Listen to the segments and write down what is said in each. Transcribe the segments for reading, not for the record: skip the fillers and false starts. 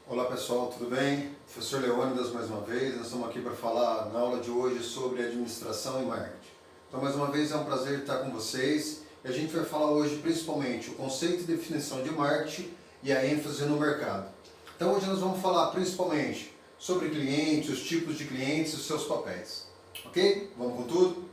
Olá pessoal, tudo bem? Professor Leônidas mais uma vez, nós estamos aqui para falar na aula de hoje sobre administração e marketing. Então mais uma vez é um prazer estar com vocês e a gente vai falar hoje principalmente o conceito e definição de marketing e a ênfase no mercado. Então hoje nós vamos falar principalmente sobre clientes, os tipos de clientes e os seus papéis. Ok? Vamos com tudo?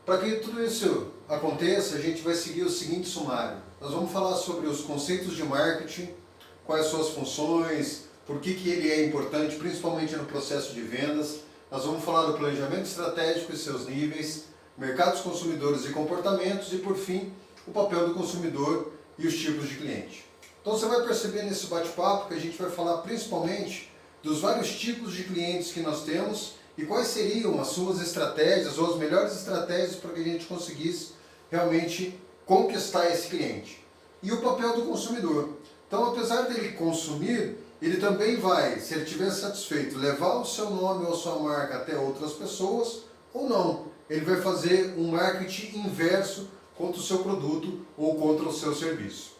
Para que tudo isso aconteça, a gente vai seguir o seguinte sumário. Nós vamos falar sobre os conceitos de marketing, quais suas funções, por que ele é importante, principalmente no processo de vendas. Nós vamos falar do planejamento estratégico e seus níveis, mercados consumidores e comportamentos e, por fim, o papel do consumidor e os tipos de cliente. Então você vai perceber nesse bate-papo que a gente vai falar principalmente dos vários tipos de clientes que nós temos e quais seriam as suas estratégias ou as melhores estratégias para que a gente conseguisse realmente conquistar esse cliente. E o papel do consumidor. Então, apesar dele consumir, ele também vai, se ele estiver satisfeito, levar o seu nome ou a sua marca até outras pessoas ou não. Ele vai fazer um marketing inverso contra o seu produto ou contra o seu serviço.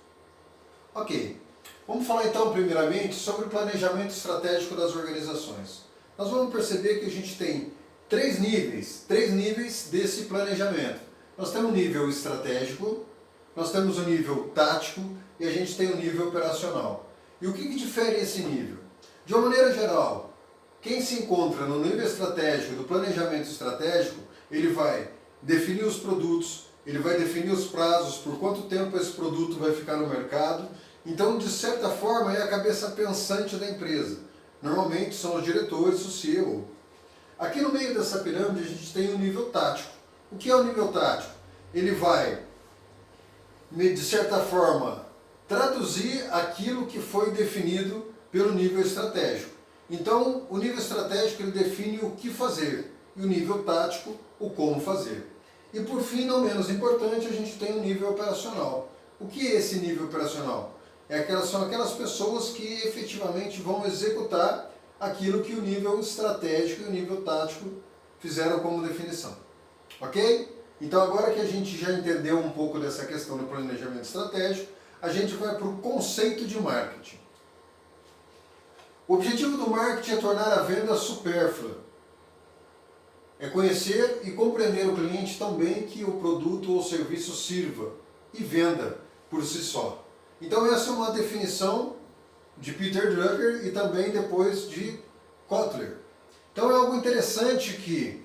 Ok, vamos falar então primeiramente sobre o planejamento estratégico das organizações. Nós vamos perceber que a gente tem três níveis desse planejamento. Nós temos o nível estratégico, nós temos o nível tático e a gente tem o nível operacional. E o que difere esse nível? De uma maneira geral, quem se encontra no nível estratégico, do planejamento estratégico, ele vai definir os produtos, ele vai definir os prazos, por quanto tempo esse produto vai ficar no mercado. Então, de certa forma, é a cabeça pensante da empresa. Normalmente são os diretores, o CEO. Aqui no meio dessa pirâmide a gente tem o nível tático. O que é o nível tático? Ele vai, de certa forma, traduzir aquilo que foi definido pelo nível estratégico. Então, o nível estratégico ele define o que fazer e o nível tático o como fazer. E por fim, não menos importante, a gente tem o nível operacional. O que é esse nível operacional? São aquelas pessoas que efetivamente vão executar aquilo que o nível estratégico e o nível tático fizeram como definição. Ok? Então agora que a gente já entendeu um pouco dessa questão do planejamento estratégico, a gente vai para o conceito de marketing. O objetivo do marketing é tornar a venda supérflua. É conhecer e compreender o cliente tão bem que o produto ou serviço sirva e venda por si só. Então essa é uma definição de Peter Drucker e também depois de Kotler. Então é algo interessante que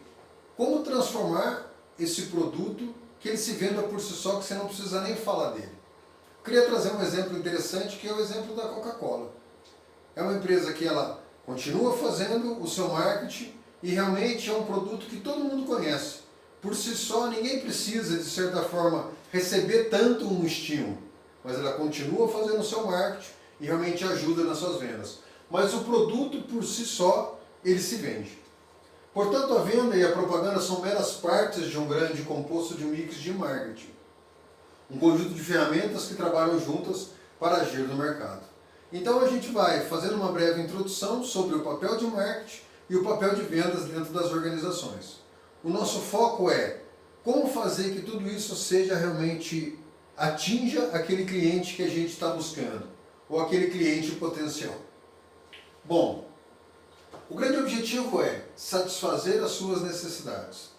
como transformar esse produto que ele se venda por si só, que você não precisa nem falar dele. Eu queria trazer um exemplo interessante que é o exemplo da Coca-Cola. É uma empresa que ela continua fazendo o seu marketing e realmente é um produto que todo mundo conhece. Por si só ninguém precisa, de certa forma, receber tanto um estímulo. Mas ela continua fazendo o seu marketing e realmente ajuda nas suas vendas. Mas o produto por si só, ele se vende. Portanto, a venda e a propaganda são meras partes de um grande composto de um mix de marketing. Um conjunto de ferramentas que trabalham juntas para agir no mercado. Então a gente vai fazendo uma breve introdução sobre o papel de marketing e o papel de vendas dentro das organizações. O nosso foco é como fazer que tudo isso seja realmente atinja aquele cliente que a gente está buscando, ou aquele cliente potencial. Bom, o grande objetivo é satisfazer as suas necessidades.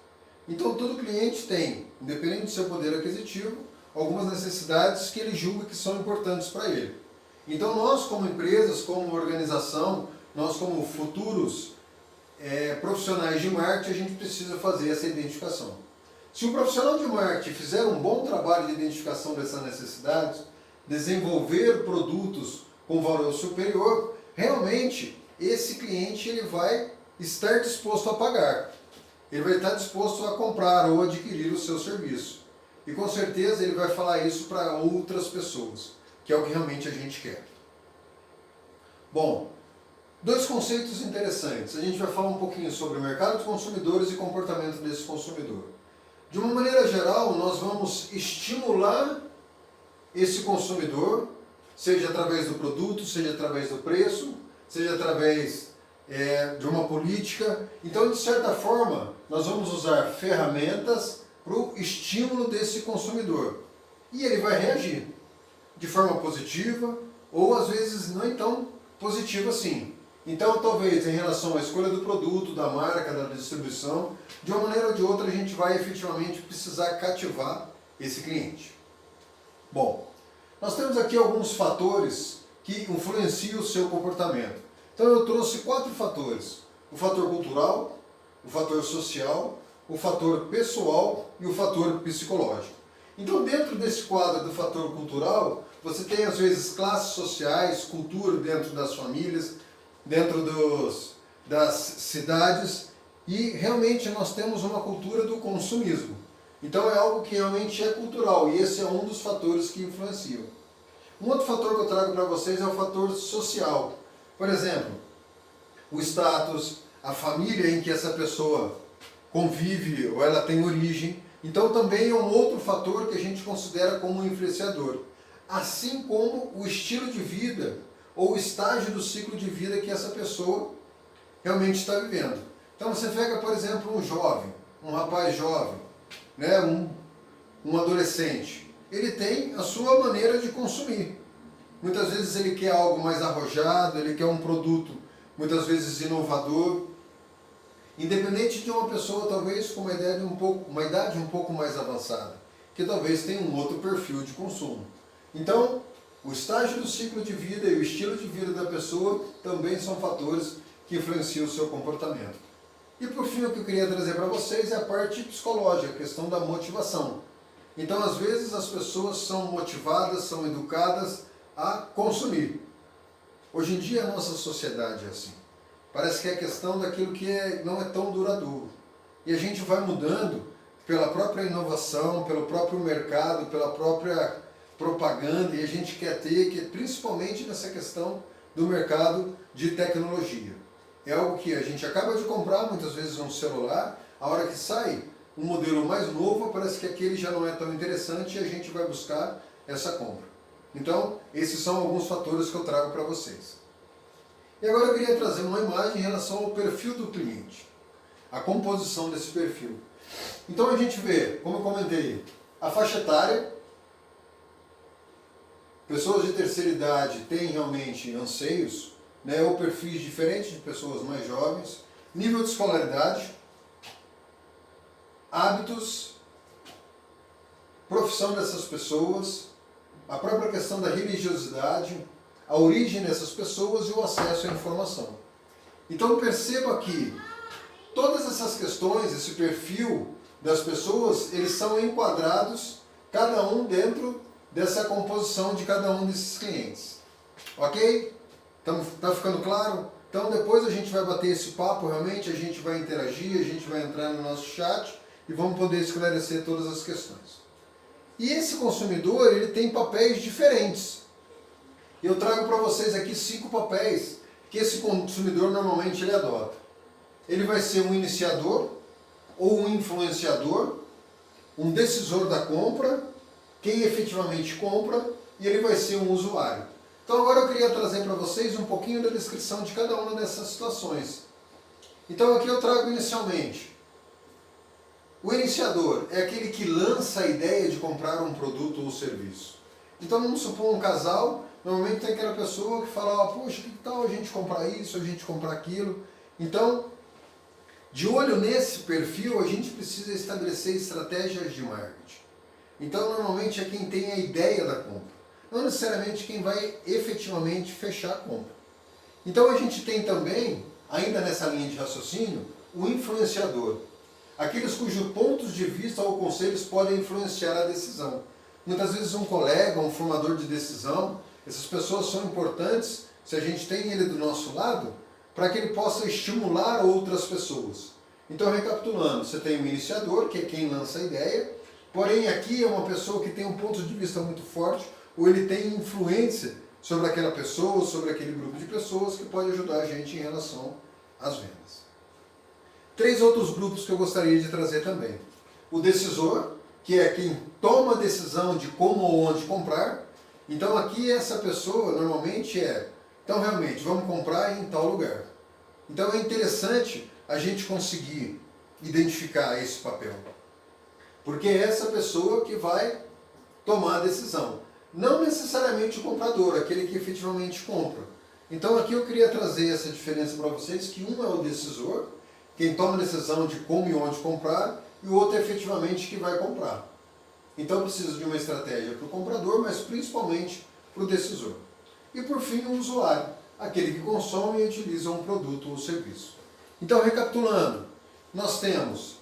Então todo cliente tem, independente do seu poder aquisitivo, algumas necessidades que ele julga que são importantes para ele. Então nós como empresas, como organização, nós como futuros profissionais de marketing, a gente precisa fazer essa identificação. Se o profissional de marketing fizer um bom trabalho de identificação dessas necessidades, desenvolver produtos com valor superior, realmente esse cliente ele vai estar disposto a pagar. Ele vai estar disposto a comprar ou adquirir o seu serviço. E com certeza ele vai falar isso para outras pessoas, que é o que realmente a gente quer. Bom, dois conceitos interessantes. A gente vai falar um pouquinho sobre o mercado de consumidores e comportamento desse consumidor. De uma maneira geral, nós vamos estimular esse consumidor, seja através do produto, seja através do preço, seja através de uma política. Então, de certa forma, nós vamos usar ferramentas para o estímulo desse consumidor. E ele vai reagir de forma positiva ou às vezes não é tão positivo assim. Então, talvez em relação à escolha do produto, da marca, da distribuição, de uma maneira ou de outra a gente vai efetivamente precisar cativar esse cliente. Bom, nós temos aqui alguns fatores que influenciam o seu comportamento. Então eu trouxe 4 fatores: o fator cultural, o fator social, o fator pessoal e o fator psicológico. Então, dentro desse quadro do fator cultural, você tem às vezes classes sociais, cultura dentro das famílias, dentro das cidades, e realmente nós temos uma cultura do consumismo. Então é algo que realmente é cultural, e esse é um dos fatores que influenciam. Um outro fator que eu trago para vocês é o fator social. Por exemplo, o status, a família em que essa pessoa convive ou ela tem origem. Então também é um outro fator que a gente considera como influenciador. Assim como o estilo de vida ou o estágio do ciclo de vida que essa pessoa realmente está vivendo. Então você pega, por exemplo, um jovem, um rapaz jovem, né, um adolescente. Ele tem a sua maneira de consumir. Muitas vezes ele quer algo mais arrojado, ele quer um produto muitas vezes inovador. Independente de uma pessoa talvez com uma idade um pouco mais avançada, que talvez tenha um outro perfil de consumo. Então, o estágio do ciclo de vida e o estilo de vida da pessoa também são fatores que influenciam o seu comportamento. E por fim, o que eu queria trazer para vocês é a parte psicológica, a questão da motivação. Então, às vezes, as pessoas são motivadas, são educadas a consumir. Hoje em dia, a nossa sociedade é assim. Parece que é questão daquilo que não é tão duradouro. E a gente vai mudando pela própria inovação, pelo próprio mercado, pela própria propaganda, e a gente quer ter, que principalmente nessa questão do mercado de tecnologia. É algo que a gente acaba de comprar, muitas vezes um celular, a hora que sai um modelo mais novo, parece que aquele já não é tão interessante e a gente vai buscar essa compra. Então, esses são alguns fatores que eu trago para vocês. E agora eu queria trazer uma imagem em relação ao perfil do cliente, a composição desse perfil. Então a gente vê, como eu comentei, a faixa etária. Pessoas de terceira idade têm realmente anseios, né, ou perfis diferentes de pessoas mais jovens, nível de escolaridade, hábitos, profissão dessas pessoas, a própria questão da religiosidade, a origem dessas pessoas e o acesso à informação. Então perceba que todas essas questões, esse perfil das pessoas, eles são enquadrados, cada um dentro dessa composição de cada um desses clientes. Ok? Então, tá ficando claro? Então depois a gente vai bater esse papo realmente, a gente vai interagir, a gente vai entrar no nosso chat e vamos poder esclarecer todas as questões. E esse consumidor, ele tem papéis diferentes. Eu trago para vocês aqui 5 papéis que esse consumidor normalmente ele adota. Ele vai ser um iniciador, ou um influenciador, um decisor da compra, quem efetivamente compra, e ele vai ser um usuário. Então agora eu queria trazer para vocês um pouquinho da descrição de cada uma dessas situações. Então aqui eu trago inicialmente. O iniciador é aquele que lança a ideia de comprar um produto ou serviço. Então vamos supor um casal, normalmente tem aquela pessoa que fala, poxa, que tal a gente comprar isso, a gente comprar aquilo. Então, de olho nesse perfil, a gente precisa estabelecer estratégias de marketing. Então normalmente é quem tem a ideia da compra, não necessariamente quem vai efetivamente fechar a compra. Então a gente tem também, ainda nessa linha de raciocínio, o influenciador. Aqueles cujos pontos de vista ou conselhos podem influenciar a decisão. Muitas vezes um colega, um formador de decisão, essas pessoas são importantes, se a gente tem ele do nosso lado, para que ele possa estimular outras pessoas. Então, recapitulando, você tem o iniciador, que é quem lança a ideia, porém aqui é uma pessoa que tem um ponto de vista muito forte, ou ele tem influência sobre aquela pessoa, sobre aquele grupo de pessoas que pode ajudar a gente em relação às vendas. 3 outros grupos que eu gostaria de trazer também. O decisor, que é quem toma a decisão de como ou onde comprar. Então aqui essa pessoa normalmente então realmente, vamos comprar em tal lugar. Então é interessante a gente conseguir identificar esse papel. Porque é essa pessoa que vai tomar a decisão. não necessariamente o comprador, aquele que efetivamente compra. Então aqui eu queria trazer essa diferença para vocês, que um é o decisor, quem toma a decisão de como e onde comprar, e o outro é efetivamente que vai comprar. Então precisa de uma estratégia para o comprador, mas principalmente para o decisor. E por fim o usuário, aquele que consome e utiliza um produto ou serviço. Então recapitulando, nós temos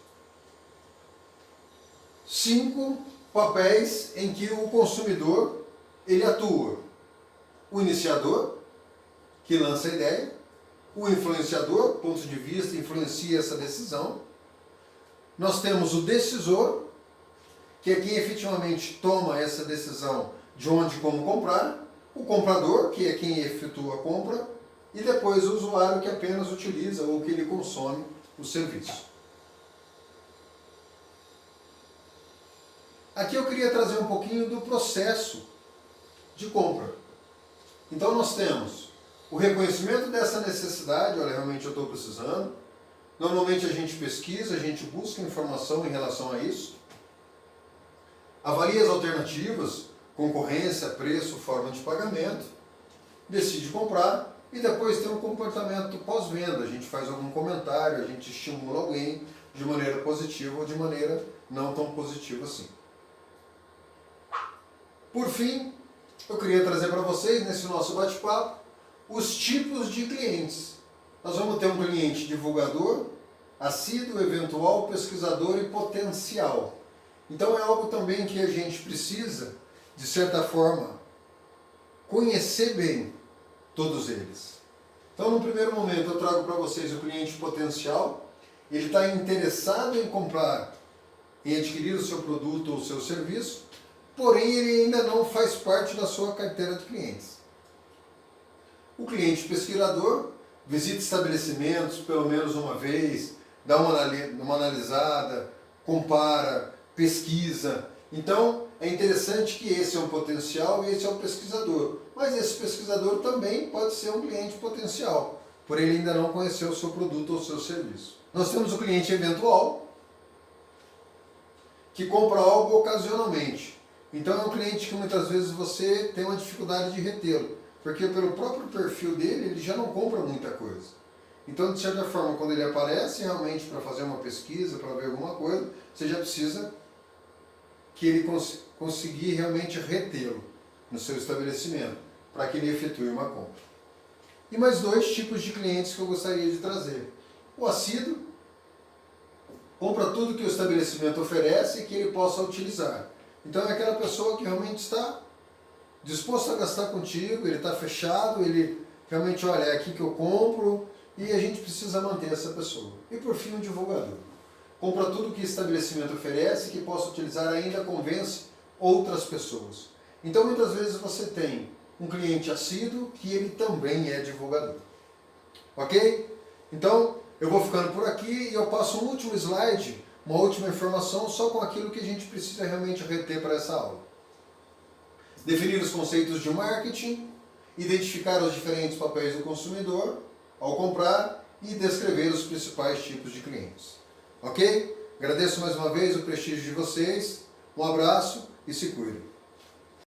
5 papéis em que o consumidor ele atua. O iniciador, que lança a ideia, o influenciador, ponto de vista, influencia essa decisão. Nós temos o decisor, que é quem efetivamente toma essa decisão de onde e como comprar, o comprador, que é quem efetua a compra, e depois o usuário, que apenas utiliza ou que ele consome o serviço. Aqui eu queria trazer um pouquinho do processo de compra. Então nós temos o reconhecimento dessa necessidade, olha, realmente eu estou precisando. Normalmente a gente pesquisa, a gente busca informação em relação a isso. Avalia as alternativas, concorrência, preço, forma de pagamento. Decide comprar e depois tem um comportamento pós-venda. A gente faz algum comentário, a gente estimula alguém de maneira positiva ou de maneira não tão positiva assim. Por fim, eu queria trazer para vocês, nesse nosso bate-papo, os tipos de clientes. Nós vamos ter um cliente divulgador, assíduo, eventual, pesquisador e potencial. Então é algo também que a gente precisa, de certa forma, conhecer bem todos eles. Então, no primeiro momento, eu trago para vocês o cliente potencial. Ele está interessado em comprar, em adquirir o seu produto ou o seu serviço, porém ele ainda não faz parte da sua carteira de clientes. O cliente pesquisador visita estabelecimentos pelo menos uma vez, dá uma analisada, compara, pesquisa. Então é interessante que esse é um potencial e esse é um pesquisador. Mas esse pesquisador também pode ser um cliente potencial, por ele ainda não conhecer o seu produto ou o seu serviço. Nós temos o cliente eventual, que compra algo ocasionalmente. Então é um cliente que muitas vezes você tem uma dificuldade de retê-lo, porque pelo próprio perfil dele, ele já não compra muita coisa. Então, de certa forma, quando ele aparece realmente para fazer uma pesquisa, para ver alguma coisa, você já precisa que ele conseguir realmente retê-lo no seu estabelecimento, para que ele efetue uma compra. E mais 2 tipos de clientes que eu gostaria de trazer. O assíduo, compra tudo que o estabelecimento oferece e que ele possa utilizar. Então é aquela pessoa que realmente está disposto a gastar contigo, ele está fechado, ele realmente, olha, é aqui que eu compro, e a gente precisa manter essa pessoa. E por fim, o divulgador. Compra tudo que o estabelecimento oferece, que possa utilizar, ainda convence outras pessoas. Então muitas vezes você tem um cliente assíduo que ele também é divulgador. Ok? Então eu vou ficando por aqui e eu passo um último slide, uma última informação só com aquilo que a gente precisa realmente reter para essa aula. Definir os conceitos de marketing, identificar os diferentes papéis do consumidor ao comprar e descrever os principais tipos de clientes. Ok? Agradeço mais uma vez o prestígio de vocês, um abraço e se cuidem.